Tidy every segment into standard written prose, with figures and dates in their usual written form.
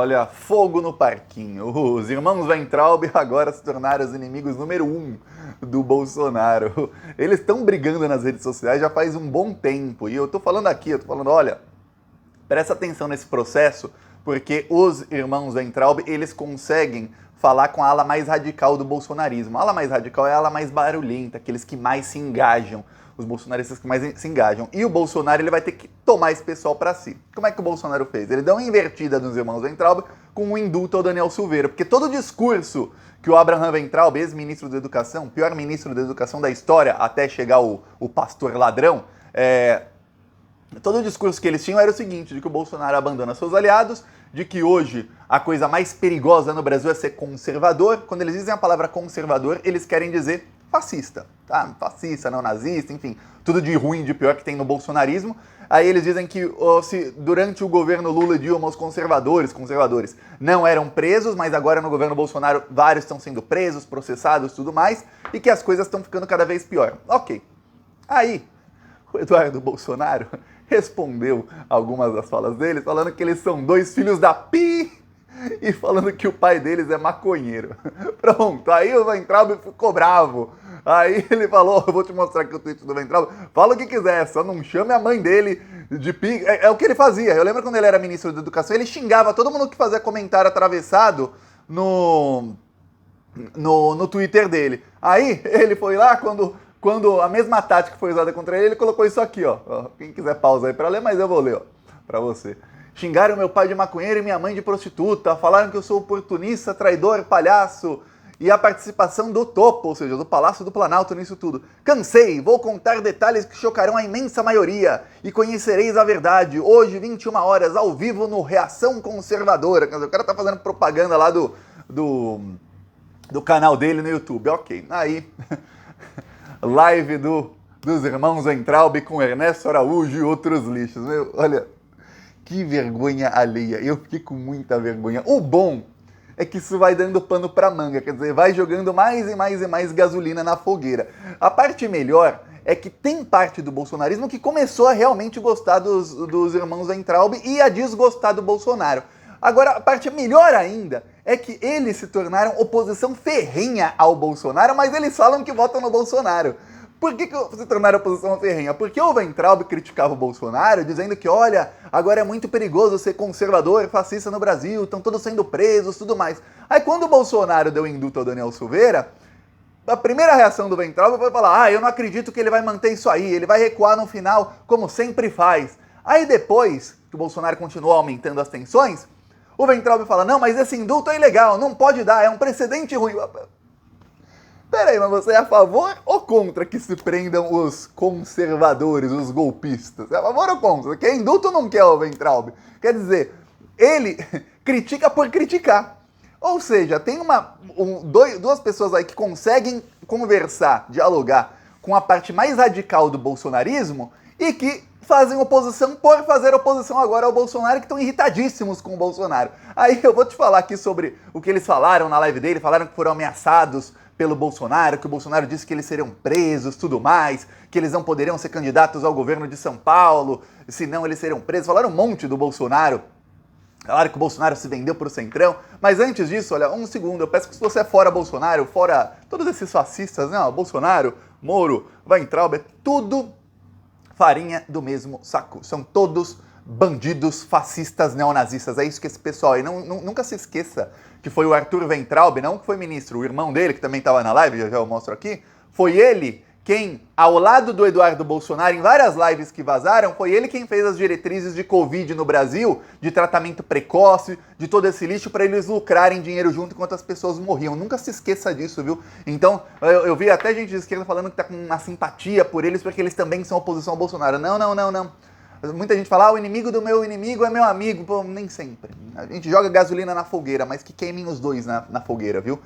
Olha, fogo no parquinho. Os irmãos Weintraub agora se tornaram os inimigos número 1 do Bolsonaro. Eles estão brigando nas redes sociais já faz um bom tempo. E eu tô falando aqui, olha, presta atenção nesse processo, porque os irmãos Weintraub, eles conseguem falar com a ala mais radical do bolsonarismo. A ala mais radical é a ala mais barulhenta, aqueles que mais se engajam, os bolsonaristas que mais se engajam. E o Bolsonaro, ele vai ter que tomar esse pessoal para si. Como é que o Bolsonaro fez? Ele deu uma invertida nos irmãos Weintraub com um indulto ao Daniel Silveira, porque todo o discurso que o Abraham Weintraub, ex-ministro da Educação, pior ministro da Educação da história, até chegar o pastor ladrão, todo o discurso que eles tinham era o seguinte, de que o Bolsonaro abandona seus aliados, de que hoje a coisa mais perigosa no Brasil é ser conservador. Quando eles dizem a palavra conservador, eles querem dizer fascista, tá? Fascista, neonazista, enfim, tudo de ruim, de pior que tem no bolsonarismo. Aí eles dizem que se durante o governo Lula e Dilma os conservadores não eram presos, mas agora no governo Bolsonaro vários estão sendo presos, processados, tudo mais, e que as coisas estão ficando cada vez pior. Ok. Aí, o Eduardo Bolsonaro respondeu algumas das falas deles, falando que eles são dois filhos da Pi e falando que o pai deles é maconheiro. Pronto, aí o Weintraub ficou bravo. Aí ele falou, eu vou te mostrar aqui o tweet do Weintraub, fala o que quiser, só não chame a mãe dele de Pi. É o que ele fazia. Eu lembro quando ele era ministro da Educação, ele xingava todo mundo que fazia comentário atravessado no Twitter dele. Aí ele foi lá, quando a mesma tática foi usada contra ele, ele colocou isso aqui, ó. Quem quiser pausa aí pra ler, mas eu vou ler, ó, pra você. Xingaram meu pai de maconheiro e minha mãe de prostituta, falaram que eu sou oportunista, traidor, palhaço, e a participação do topo, ou seja, do Palácio do Planalto nisso tudo. Cansei, vou contar detalhes que chocarão a imensa maioria, e conhecereis a verdade, hoje, 21 horas, ao vivo no Reação Conservadora. O cara tá fazendo propaganda lá do canal dele no YouTube, ok. Aí... live dos irmãos Weintraub com Ernesto Araújo e outros lixos. Meu, olha, que vergonha alheia. Eu fiquei com muita vergonha. O bom é que isso vai dando pano pra manga, quer dizer, vai jogando mais e mais e mais gasolina na fogueira. A parte melhor é que tem parte do bolsonarismo que começou a realmente gostar dos irmãos Weintraub e a desgostar do Bolsonaro. Agora, a parte melhor ainda é que eles se tornaram oposição ferrenha ao Bolsonaro, mas eles falam que votam no Bolsonaro. Por que se tornaram oposição ferrenha? Porque o Weintraub criticava o Bolsonaro, dizendo que, olha, agora é muito perigoso ser conservador, fascista no Brasil, estão todos sendo presos, tudo mais. Aí quando o Bolsonaro deu indulto ao Daniel Silveira, a primeira reação do Weintraub foi falar, eu não acredito que ele vai manter isso aí, ele vai recuar no final, como sempre faz. Aí depois que o Bolsonaro continuou aumentando as tensões, o Weintraub fala, não, mas esse indulto é ilegal, não pode dar, é um precedente ruim. Peraí, mas você é a favor ou contra que se prendam os conservadores, os golpistas? É a favor ou contra? Quer indulto ou não quer o Weintraub? Quer dizer, ele critica por criticar. Ou seja, tem duas pessoas aí que conseguem conversar, dialogar com a parte mais radical do bolsonarismo e que fazem oposição por fazer oposição agora ao Bolsonaro, que estão irritadíssimos com o Bolsonaro. Aí eu vou te falar aqui sobre o que eles falaram na live dele, falaram que foram ameaçados pelo Bolsonaro, que o Bolsonaro disse que eles seriam presos, tudo mais, que eles não poderiam ser candidatos ao governo de São Paulo, senão eles seriam presos. Falaram um monte do Bolsonaro. Falaram que o Bolsonaro se vendeu pro Centrão. Mas antes disso, olha, um segundo, eu peço que se você é fora Bolsonaro, fora todos esses fascistas, né, Bolsonaro, Moro, Weintraub, é tudo farinha do mesmo saco. São todos bandidos, fascistas, neonazistas. É isso que esse pessoal aí, nunca se esqueça que foi o Arthur Weintraub, não que foi ministro, o irmão dele, que também estava na live, já eu mostro aqui, foi ele quem, ao lado do Eduardo Bolsonaro, em várias lives que vazaram, foi ele quem fez as diretrizes de Covid no Brasil, de tratamento precoce, de todo esse lixo, para eles lucrarem dinheiro junto enquanto as pessoas morriam. Nunca se esqueça disso, viu? Então, eu vi até gente de esquerda falando que tá com uma simpatia por eles, porque eles também são oposição ao Bolsonaro. Não. Muita gente fala, o inimigo do meu inimigo é meu amigo. Pô, nem sempre. A gente joga gasolina na fogueira, mas que queimem os dois na fogueira, viu?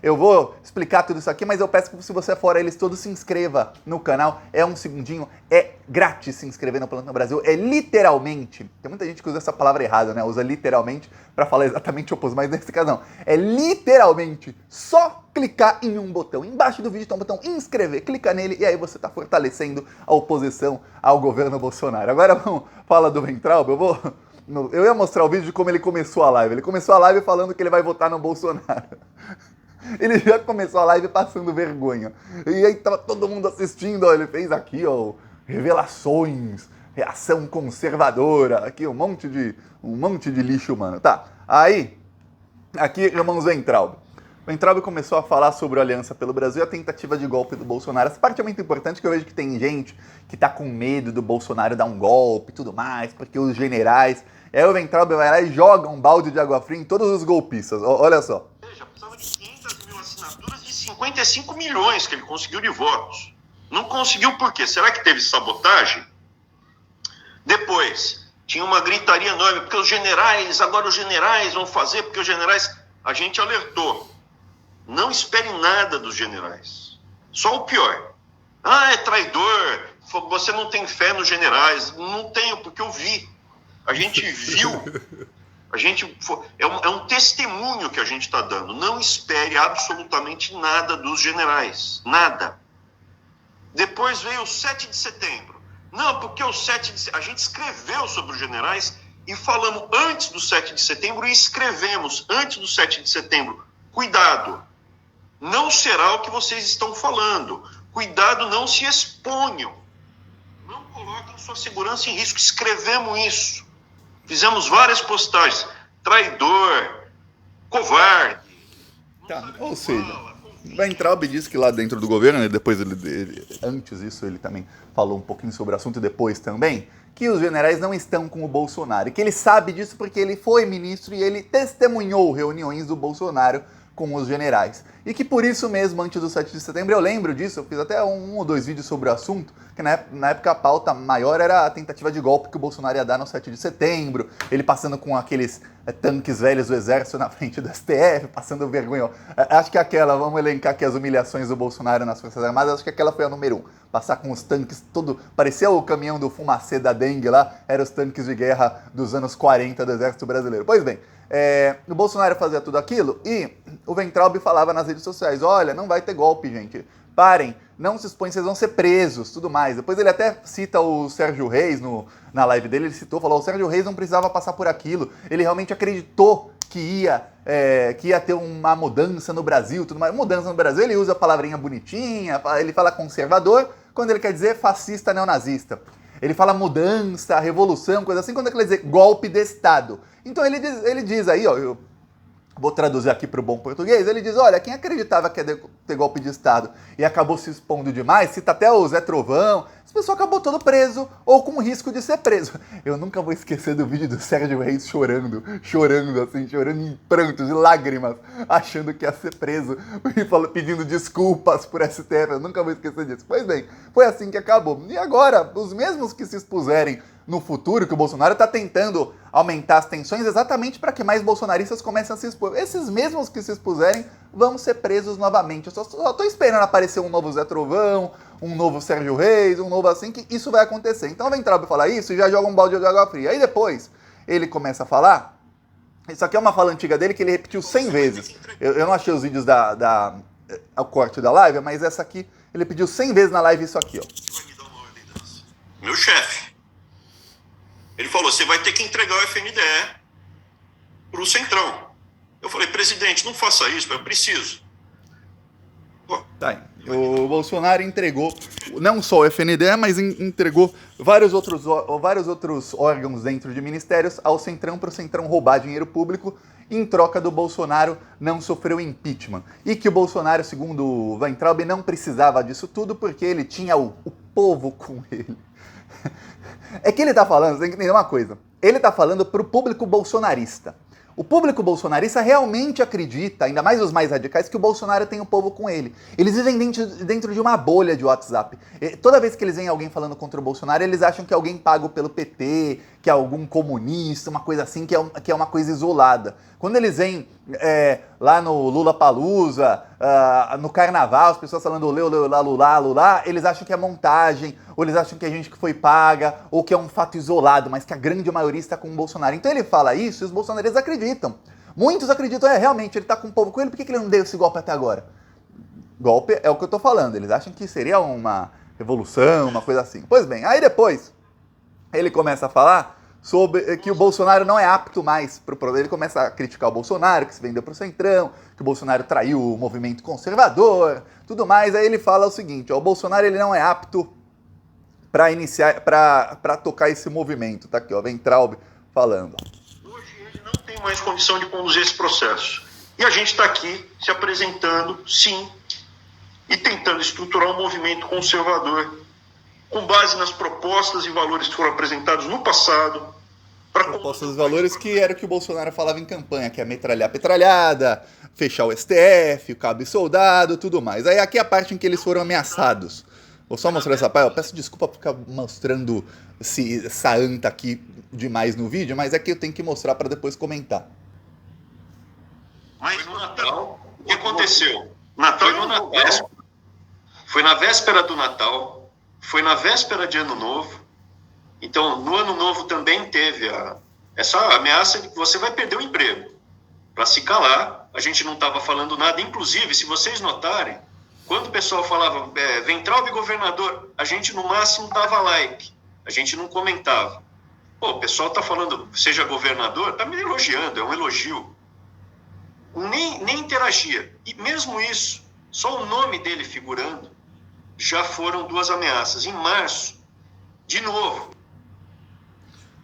Eu vou explicar tudo isso aqui, mas eu peço que se você for eles todos, se inscreva no canal. É um segundinho, é grátis se inscrever no Plantão Brasil. É literalmente, tem muita gente que usa essa palavra errada, né? Usa literalmente para falar exatamente o oposto, mas nesse caso não. É literalmente só clicar em um botão. Embaixo do vídeo tem um botão inscrever, clica nele e aí você está fortalecendo a oposição ao governo Bolsonaro. Agora vamos falar do Weintraub, eu vou Eu ia mostrar o vídeo de como ele começou a live. Ele começou a live falando que ele vai votar no Bolsonaro. Ele já começou a live passando vergonha. E aí tava todo mundo assistindo, ó, ele fez aqui, ó, revelações, reação conservadora, aqui um monte de lixo, mano. Tá, aí, aqui, irmãos Weintraub. O Weintraub começou a falar sobre a Aliança pelo Brasil e a tentativa de golpe do Bolsonaro. Essa parte é muito importante, que eu vejo que tem gente que tá com medo do Bolsonaro dar um golpe e tudo mais, porque os generais... Aí o Weintraub vai lá e joga um balde de água fria em todos os golpistas. Olha só. Veja, precisava de 500 mil assinaturas de 55 milhões que ele conseguiu de votos. Não conseguiu por quê? Será que teve sabotagem? Depois, tinha uma gritaria enorme, porque agora os generais vão fazer, porque os generais... A gente alertou. Não espere nada dos generais. Só o pior. Ah, é traidor, você não tem fé nos generais. Não tenho, porque eu vi. A gente viu. É um testemunho que a gente está dando. Não espere absolutamente nada dos generais. Nada. Depois veio o 7 de setembro. Não, porque o 7 de setembro... A gente escreveu sobre os generais e falamos antes do 7 de setembro e escrevemos antes do 7 de setembro. Cuidado. Não será o que vocês estão falando. Cuidado, não se exponham. Não coloquem sua segurança em risco. Escrevemos isso. Fizemos várias postagens. Traidor, covarde. Tá, ou seja, o Weintraub disse que lá dentro do governo, né, depois antes disso ele também falou um pouquinho sobre o assunto e depois também, que os generais não estão com o Bolsonaro. E que ele sabe disso porque ele foi ministro e ele testemunhou reuniões do Bolsonaro com os generais. E que por isso mesmo, antes do 7 de setembro, eu lembro disso, eu fiz até um ou dois vídeos sobre o assunto, que na época a pauta maior era a tentativa de golpe que o Bolsonaro ia dar no 7 de setembro, ele passando com aqueles tanques velhos do exército na frente do STF, passando vergonha. Acho que vamos elencar aqui as humilhações do Bolsonaro nas Forças Armadas, acho que aquela foi a número 1. Passar com os tanques, parecia o caminhão do fumacê da dengue lá, eram os tanques de guerra dos anos 40 do exército brasileiro. Pois bem, o Bolsonaro fazia tudo aquilo e o Weintraub falava nas redes sociais, olha, não vai ter golpe, gente, parem, não se expõem, vocês vão ser presos, tudo mais. Depois ele até cita o Sérgio Reis na live dele, ele falou, o Sérgio Reis não precisava passar por aquilo, ele realmente acreditou que ia ter uma mudança no Brasil, tudo mais. Mudança no Brasil, ele usa a palavrinha bonitinha, ele fala conservador, quando ele quer dizer fascista neonazista. Ele fala mudança, revolução, coisa assim, quando ele quer dizer golpe de Estado. Então ele diz aí, ó, eu vou traduzir aqui para o bom português, ele diz, olha, quem acreditava que ia ter golpe de Estado e acabou se expondo demais, cita até o Zé Trovão, esse pessoal acabou todo preso ou com risco de ser preso. Eu nunca vou esquecer do vídeo do Sérgio Reis chorando em prantos e lágrimas, achando que ia ser preso e pedindo desculpas por STF, eu nunca vou esquecer disso. Pois bem, foi assim que acabou. E agora, os mesmos que se expuserem no futuro, que o Bolsonaro está tentando aumentar as tensões exatamente para que mais bolsonaristas comecem a se expor. Esses mesmos que se expuserem vão ser presos novamente. Eu só tô esperando aparecer um novo Zé Trovão, um novo Sérgio Reis, um novo assim, que isso vai acontecer. Então vem Traub falar isso e já joga um balde de água fria. Aí depois ele começa a falar, isso aqui é uma fala antiga dele que ele repetiu 100 vezes. Eu não achei os vídeos ao corte da live, mas essa aqui, ele pediu 100 vezes na live isso aqui, ó. Meu chefe. Ele falou, você vai ter que entregar o FNDE para o Centrão. Eu falei, presidente, não faça isso, eu preciso. Tá aí. O Bolsonaro entregou não só o FNDE, mas entregou vários outros órgãos dentro de ministérios ao Centrão para o Centrão roubar dinheiro público em troca do Bolsonaro não sofrer impeachment. E que o Bolsonaro, segundo o Weintraub, não precisava disso tudo porque ele tinha o povo com ele. É que ele tá falando, você tem que entender uma coisa. Ele tá falando pro público bolsonarista. O público bolsonarista realmente acredita, ainda mais os mais radicais, que o Bolsonaro tem o povo com ele. Eles vivem dentro de uma bolha de WhatsApp. Toda vez que eles veem alguém falando contra o Bolsonaro, eles acham que é alguém pago pelo PT, que é algum comunista, uma coisa assim, que é uma coisa isolada. Quando eles veem lá no Lula-Palusa, no Carnaval, as pessoas falando olê, olê, olá, Lula, Lula, eles acham que é montagem, ou eles acham que é gente que foi paga, ou que é um fato isolado, mas que a grande maioria está com o Bolsonaro. Então ele fala isso e os bolsonaristas acreditam. Muitos acreditam, realmente, ele está com o povo com ele, por que ele não deu esse golpe até agora? Golpe é o que eu estou falando, eles acham que seria uma revolução, uma coisa assim. Pois bem, aí depois ele começa a falar sobre que o Bolsonaro não é apto mais para o poder. Ele começa a criticar o Bolsonaro, que se vendeu para o Centrão, que o Bolsonaro traiu o movimento conservador, tudo mais. Aí ele fala o seguinte, ó, o Bolsonaro ele não é apto para iniciar, para tocar esse movimento. Tá aqui, ó, Weintraub falando. Hoje ele não tem mais condição de conduzir esse processo. E a gente está aqui se apresentando, sim, e tentando estruturar um movimento conservador com base nas propostas e valores que foram apresentados no passado. Propostas e valores que era o que o Bolsonaro falava em campanha, que é metralhar a petralhada, fechar o STF, o cabo e soldado, tudo mais. Aí aqui é a parte em que eles foram ameaçados. Vou só mostrar essa parte. Eu peço desculpa por ficar mostrando essa anta aqui demais no vídeo, mas é que eu tenho que mostrar para depois comentar. Mas no Natal, o que aconteceu? Foi na véspera do Natal, foi na véspera de Ano Novo. Então, no Ano Novo também teve essa ameaça de que você vai perder o emprego. Para se calar, a gente não estava falando nada. Inclusive, se vocês notarem, quando o pessoal falava Weintraub governador, a gente no máximo dava like, a gente não comentava. Pô, o pessoal está falando, seja governador, está me elogiando, é um elogio. Nem interagia. E mesmo isso, só o nome dele figurando, já foram 2 ameaças. Em março, de novo.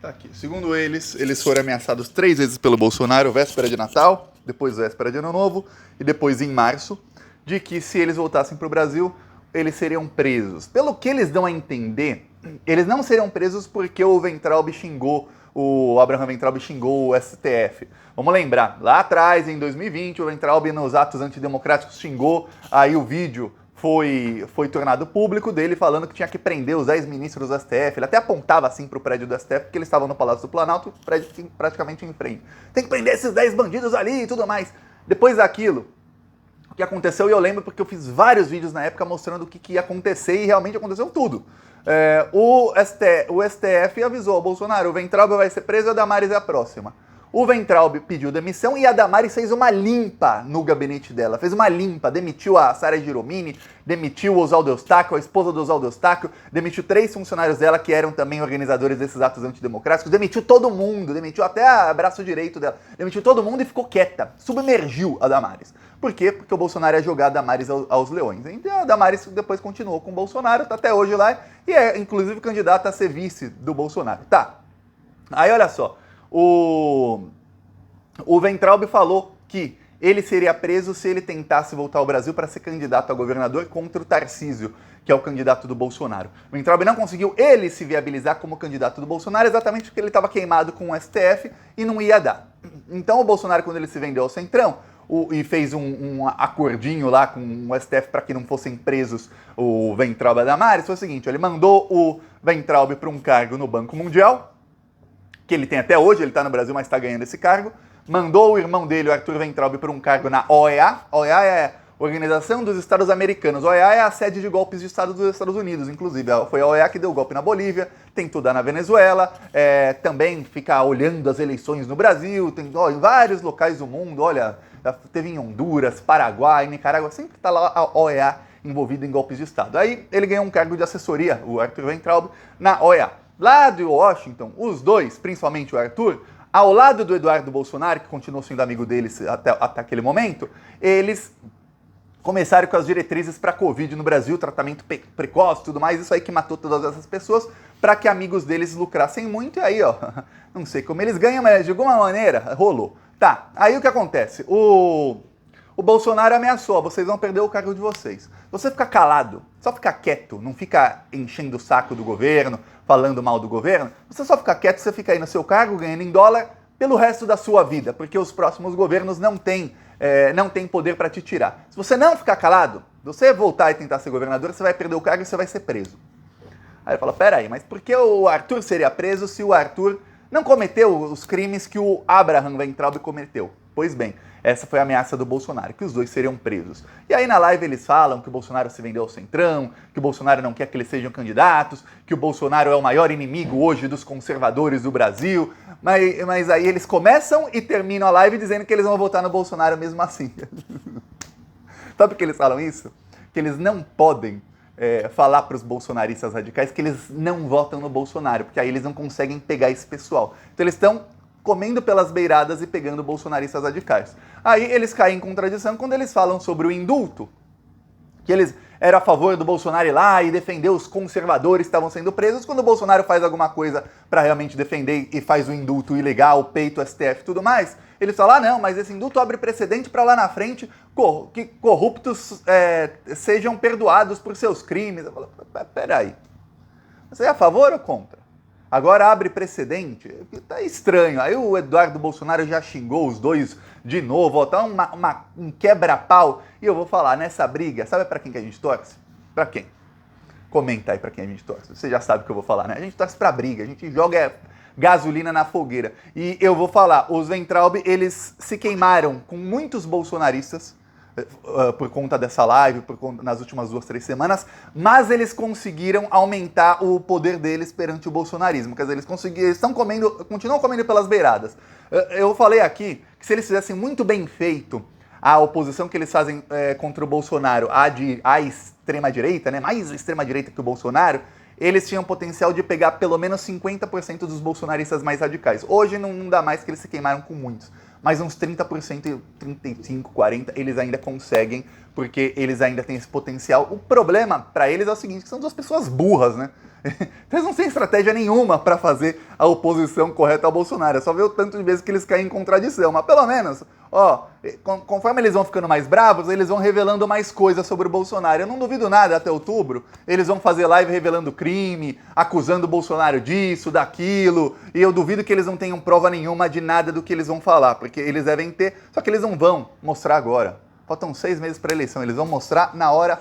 Tá aqui. Segundo eles foram ameaçados 3 vezes pelo Bolsonaro, véspera de Natal, depois véspera de Ano Novo e depois em março, de que se eles voltassem para o Brasil, eles seriam presos. Pelo que eles dão a entender, eles não seriam presos porque o Weintraub xingou, o Abraham Weintraub xingou o STF. Vamos lembrar, lá atrás, em 2020, o Weintraub nos atos antidemocráticos xingou, aí o vídeo foi tornado público dele falando que tinha que prender os 10 ministros do STF. Ele até apontava assim para o prédio do STF, porque eles estavam no Palácio do Planalto, o prédio praticamente em frente. Tem que prender esses 10 bandidos ali e tudo mais. Depois daquilo, o que aconteceu, e eu lembro porque eu fiz vários vídeos na época mostrando o que ia acontecer e realmente aconteceu tudo. O STF avisou ao Bolsonaro, o Weintraub vai ser preso e a Damares é a próxima. O Weintraub pediu demissão e a Damares fez uma limpa no gabinete dela. Fez uma limpa, demitiu a Sara Giromini, demitiu o Oswaldo Eustáquio, a esposa do Oswaldo Eustáquio, demitiu 3 funcionários dela que eram também organizadores desses atos antidemocráticos, demitiu todo mundo, demitiu até o braço direito dela, demitiu todo mundo e ficou quieta, submergiu a Damares. Por quê? Porque o Bolsonaro ia jogar a Damares aos leões. Então a Damares depois continuou com o Bolsonaro, tá até hoje lá, e é inclusive candidata a ser vice do Bolsonaro. Tá, aí olha só. O Weintraub falou que ele seria preso se ele tentasse voltar ao Brasil para ser candidato a governador contra o Tarcísio, que é o candidato do Bolsonaro. O Weintraub não conseguiu ele se viabilizar como candidato do Bolsonaro exatamente porque ele estava queimado com o STF e não ia dar. Então o Bolsonaro, quando ele se vendeu ao Centrão e fez um acordinho lá com o STF para que não fossem presos o Weintraub e a Damares, foi o seguinte, ele mandou o Weintraub para um cargo no Banco Mundial, que ele tem até hoje, ele está no Brasil, mas está ganhando esse cargo, mandou o irmão dele, o Arthur Weintraub, para um cargo na OEA. OEA é Organização dos Estados Americanos. OEA é a sede de golpes de Estado dos Estados Unidos, inclusive. Foi a OEA que deu o golpe na Bolívia, tentou dar na Venezuela, também fica olhando as eleições no Brasil, tem em vários locais do mundo, olha, teve em Honduras, Paraguai, Nicarágua, sempre está lá a OEA envolvida em golpes de Estado. Aí ele ganhou um cargo de assessoria, o Arthur Weintraub, na OEA. Lá de Washington, os dois, principalmente o Arthur, ao lado do Eduardo Bolsonaro, que continuou sendo amigo deles até aquele momento, eles começaram com as diretrizes para a Covid no Brasil, tratamento precoce e tudo mais, isso aí que matou todas essas pessoas, para que amigos deles lucrassem muito, e aí, ó, não sei como eles ganham, mas de alguma maneira rolou. Tá, aí o que acontece? O Bolsonaro ameaçou, ó, vocês vão perder o cargo de vocês. Você ficar calado, só ficar quieto, não fica enchendo o saco do governo, falando mal do governo, você só fica quieto, você fica aí no seu cargo, ganhando em dólar, pelo resto da sua vida, porque os próximos governos não têm poder para te tirar. Se você não ficar calado, você voltar e tentar ser governador, você vai perder o cargo e você vai ser preso. Aí ele fala, peraí, mas por que o Arthur seria preso se o Arthur não cometeu os crimes que o Abraham Weintraub cometeu? Pois bem, essa foi a ameaça do Bolsonaro, que os dois seriam presos. E aí na live eles falam que o Bolsonaro se vendeu ao Centrão, que o Bolsonaro não quer que eles sejam candidatos, que o Bolsonaro é o maior inimigo hoje dos conservadores do Brasil, mas aí eles começam e terminam a live dizendo que eles vão votar no Bolsonaro mesmo assim. Sabe por que eles falam isso? Que eles não podem falar para os bolsonaristas radicais que eles não votam no Bolsonaro, porque aí eles não conseguem pegar esse pessoal. Então eles estão comendo pelas beiradas e pegando bolsonaristas radicais. Aí eles caem em contradição quando eles falam sobre o indulto, que eles eram a favor do Bolsonaro ir lá e defender os conservadores que estavam sendo presos, quando o Bolsonaro faz alguma coisa para realmente defender e faz o indulto ilegal, peito, STF e tudo mais, eles falam, não, mas esse indulto abre precedente para lá na frente que corruptos sejam perdoados por seus crimes. Eu falo, peraí, você é a favor ou contra? Agora abre precedente? Tá estranho. Aí o Eduardo Bolsonaro já xingou os dois de novo, ó, tá um quebra-pau. E eu vou falar, nessa briga, sabe para quem que a gente torce? Para quem? Comenta aí para quem a gente torce. Você já sabe o que eu vou falar, né? A gente torce pra briga, a gente joga gasolina na fogueira. E eu vou falar, os Weintraub, eles se queimaram com muitos bolsonaristas, por conta dessa live, nas últimas 2, 3 semanas, mas eles conseguiram aumentar o poder deles perante o bolsonarismo. Quer dizer, eles estão continuam comendo pelas beiradas. Eu falei aqui que se eles fizessem muito bem feito a oposição que eles fazem contra o Bolsonaro, a extrema-direita, né, mais extrema-direita que o Bolsonaro, eles tinham potencial de pegar pelo menos 50% dos bolsonaristas mais radicais. Hoje não dá mais, que eles se queimaram com muitos. Mas uns 30%, 35%, 40% eles ainda conseguem, porque eles ainda têm esse potencial. O problema para eles é o seguinte, que são duas pessoas burras, né? Eles não têm estratégia nenhuma para fazer a oposição correta ao Bolsonaro. É só ver o tanto de vezes que eles caem em contradição. Mas pelo menos, conforme eles vão ficando mais bravos, eles vão revelando mais coisas sobre o Bolsonaro. Eu não duvido nada, até outubro, eles vão fazer live revelando crime, acusando o Bolsonaro disso, daquilo. E eu duvido que eles não tenham prova nenhuma de nada do que eles vão falar, porque eles devem ter, só que eles não vão mostrar agora. Faltam 6 meses para a eleição, eles vão mostrar na hora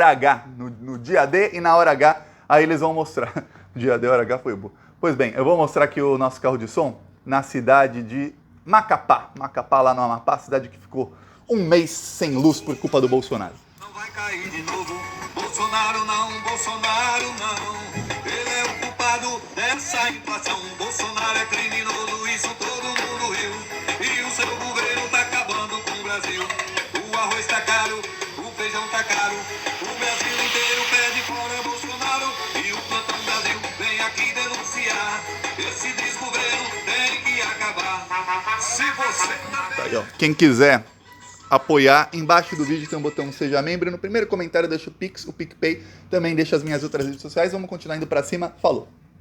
H, no dia D e na hora H. Aí eles vão mostrar. Dia D, hora H foi bom. Pois bem, eu vou mostrar aqui o nosso carro de som na cidade de Macapá. Macapá, lá no Amapá, cidade que ficou 1 mês sem luz por culpa do Bolsonaro. Não vai cair de novo. Bolsonaro não, Bolsonaro não. Ele é o culpado dessa inflação. Bolsonaro é criminoso, isso todo mundo viu. E o seu governo tá acabando com o Brasil. O arroz tá caro, o feijão tá caro. O Brasil inteiro pede fora Bolsonaro. E o Plantão Brasil vem aqui denunciar. Esse desgoverno tem que acabar. Se você Tá aí, ó. Quem quiser apoiar, embaixo do vídeo tem um botão Seja Membro. No primeiro comentário deixa o Pix, o PicPay. Também deixa as minhas outras redes sociais. Vamos continuar indo pra cima. Falou!